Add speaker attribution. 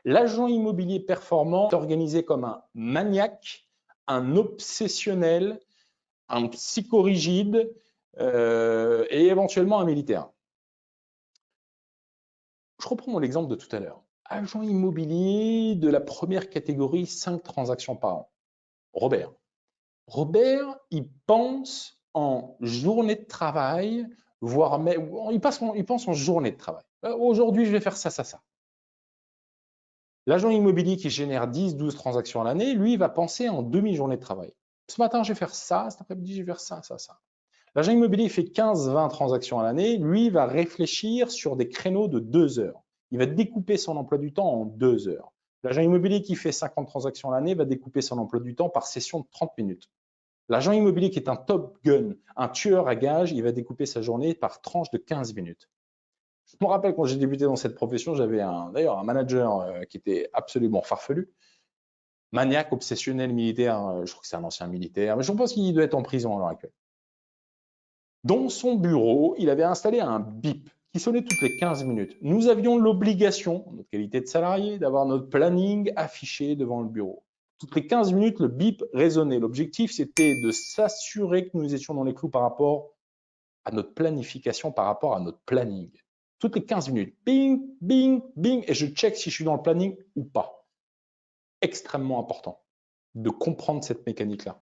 Speaker 1: L'agent immobilier performant est organisé comme un maniaque, un obsessionnel, un psychorigide et éventuellement un militaire. Je reprends mon exemple de tout à l'heure. Agent immobilier de la première catégorie, 5 transactions par an. Robert. Robert, il pense en journée de travail, voire même, il pense en journée de travail. Aujourd'hui, je vais faire ça, ça, ça. L'agent immobilier qui génère 10, 12 transactions à l'année, lui, il va penser en demi-journée de travail. Ce matin, je vais faire ça, cet après-midi, je vais faire ça, ça, ça. L'agent immobilier fait 15, 20 transactions à l'année, lui, il va réfléchir sur des créneaux de 2 heures. Il va découper son emploi du temps en 2 heures. L'agent immobilier qui fait 50 transactions à l'année va découper son emploi du temps par session de 30 minutes. L'agent immobilier qui est un top gun, un tueur à gages, il va découper sa journée par tranche de 15 minutes. Je me rappelle quand j'ai débuté dans cette profession, j'avais d'ailleurs un manager qui était absolument farfelu, maniaque, obsessionnel, militaire, je crois que c'est un ancien militaire, mais je pense qu'il doit être en prison à l'heure actuelle. Dans son bureau, il avait installé un bip qui sonnait toutes les 15 minutes. Nous avions l'obligation, en notre qualité de salarié, d'avoir notre planning affiché devant le bureau. Toutes les 15 minutes, le bip résonnait. L'objectif, c'était de s'assurer que nous étions dans les clous par rapport à notre planification, par rapport à notre planning. Toutes les 15 minutes, bing, bing, bing, et je check si je suis dans le planning ou pas. Extrêmement important de comprendre cette mécanique-là.